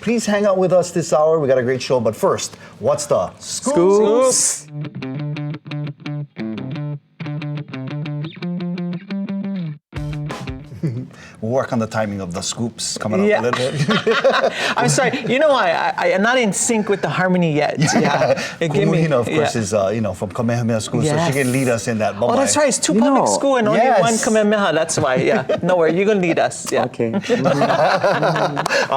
Please hang out with us this hour. We got a great show. But first, what's the scoops? We'll work on the timing of the scoops coming up a little bit. I'm sorry. You know, I'm not in sync with the harmony yet. Kumuhina, of course, is from Kamehameha School, so she can lead us in that. Oh, that's right. It's two public school and only one Kamehameha. That's why. Yeah. No worry. You're gonna lead us. Yeah. Okay. All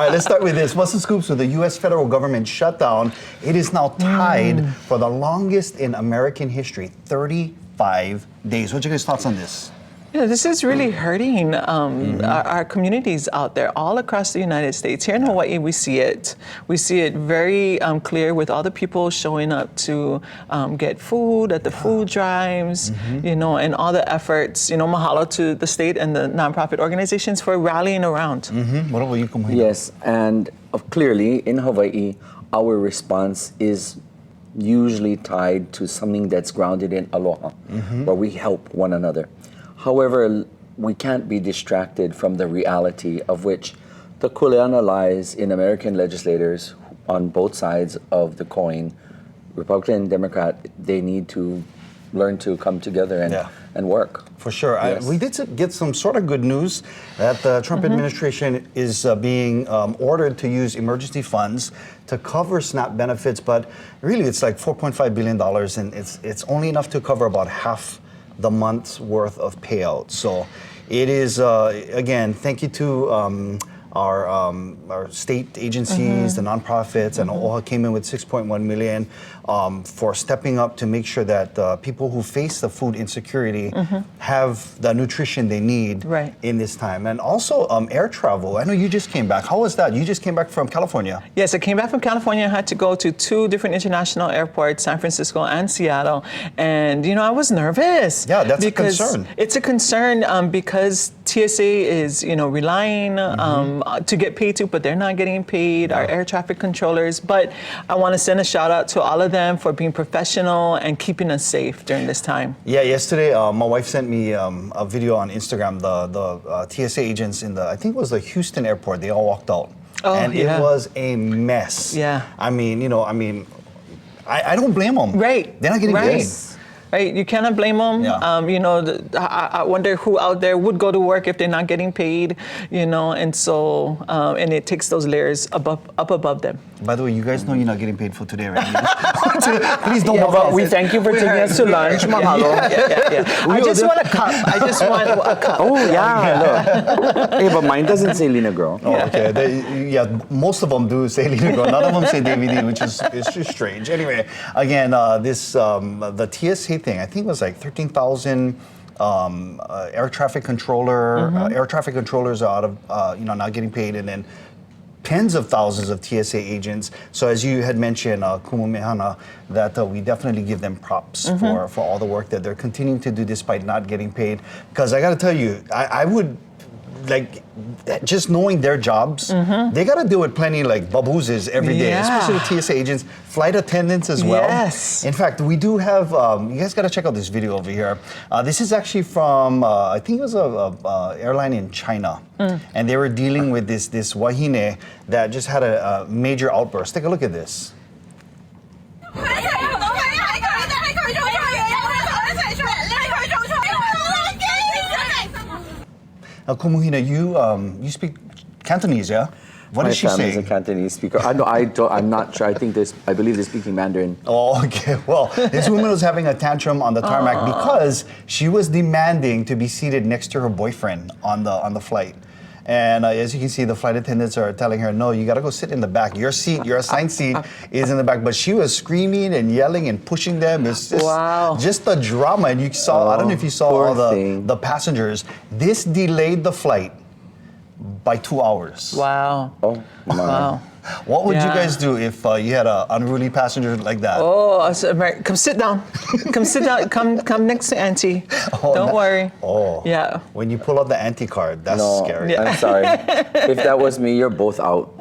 right. Let's start with this. What's the scoops with the U.S. federal government shutdown? It is now tied for the longest in American history, 35 days. What's your guys' thoughts on this? Yeah, this is really hurting our communities out there all across the United States. Here in Hawaii, we see it. We see it very clear with all the people showing up to get food at the food drives, and all the efforts. Mahalo to the state and the nonprofit organizations for rallying around. What about you, Kumuhina? Yes, and clearly in Hawaii, our response is usually tied to something that's grounded in aloha, where we help one another. However, we can't be distracted from the reality of which the kuleana lies in American legislators on both sides of the coin, Republican and Democrat. They need to learn to come together and work. For sure. Yes. We did get some sort of good news that the Trump administration is being ordered to use emergency funds to cover SNAP benefits, but really it's like $4.5 billion, and it's only enough to cover about half the month's worth of payout. So it is, again, thank you to our state agencies, the nonprofits, and OHA came in with $6.1 million for stepping up to make sure that people who face the food insecurity have the nutrition they need in this time. And also air travel. I know you just came back. How was that? You just came back from California. Yes, I came back from California. I had to go to 2 different international airports, San Francisco and Seattle. And, I was nervous. Yeah, that's a concern. It's a concern because TSA is, relying to get paid too, but they're not getting paid, our air traffic controllers. But I want to send a shout out to all of them for being professional and keeping us safe during this time. Yeah, yesterday my wife sent me a video on Instagram. The TSA agents in I think it was the Houston airport, they all walked out. And it was a mess. Yeah. I don't blame them. Right. They're not getting paid. Right, you cannot blame them. Yeah. I wonder who out there would go to work if they're not getting paid, and so, and it takes those layers up above them. By the way, you guys know you're not getting paid for today, right? Please don't walk out. We thank you for taking us to lunch, mahalo. I just want a cup. I just want a cup. Oh, yeah. Look. Hey, but mine doesn't say Lina Girl. Oh, okay. Most of them do say Lina Girl. None of them say DVD, which is just strange. Anyway, again, the TSA thing, I think it was like 13,000 air traffic controllers are out of, not getting paid, and then tens of thousands of TSA agents. So as you had mentioned, Kumumehana, that we definitely give them props for all the work that they're continuing to do despite not getting paid. Because I got to tell you, I would, just knowing their jobs, they got to deal with plenty baboozes every day, especially with TSA agents, flight attendants as well. Yes. In fact, we do have, you guys got to check out this video over here. This is actually from, I think it was a airline in China. And they were dealing with this wahine that just had a major outburst. Take a look at this. Now, Kumuhina, you speak Cantonese, yeah? What is she saying? My family's a Cantonese speaker. I'm not sure. I believe they're speaking Mandarin. Oh, okay. Well, this woman was having a tantrum on the tarmac because she was demanding to be seated next to her boyfriend on the flight. And as you can see, the flight attendants are telling her, no, you got to go sit in the back. Your seat, your assigned seat is in the back. But she was screaming and yelling and pushing them. It's just the drama. And you saw, I don't know if you saw all the passengers. This delayed the flight by 2 hours. Wow. Oh, my. Wow. What would you guys do if you had an unruly passenger like that? Oh, come sit down. Come sit down. Come next to Auntie. Don't worry. Oh. Yeah. When you pull out the auntie card, that's scary. I'm sorry. If that was me, you're both out.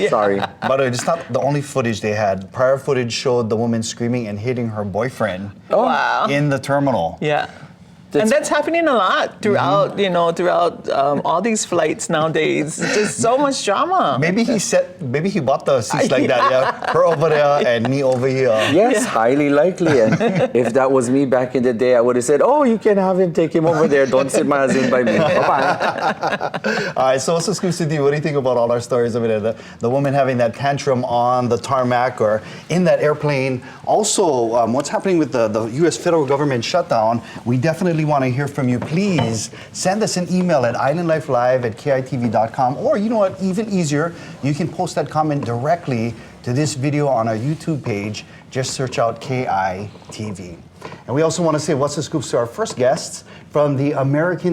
Sorry. By the way, it's not the only footage they had. Prior footage showed the woman screaming and hitting her boyfriend in the terminal. Yeah. And that's happening a lot throughout, throughout all these flights nowadays. Just so much drama. Maybe he bought the seats like that. Yeah, her over there and me over here. Yes, highly likely. And if that was me back in the day, I would have said, "Oh, you can have him, take him over there. Don't sit my husband by me. Bye-bye." All right, so what's the scoops to do? What do you think about all our stories over there? The woman having that tantrum on the tarmac or in that airplane. Also, what's happening with the U.S. federal government shutdown? We definitely want to hear from you. Please send us an email at islandlifelive@kitv.com, or you know what, even easier, you can post that comment directly to this video on our YouTube page. Just search out KITV. And we also want to say what's the scoops to our first guests from the American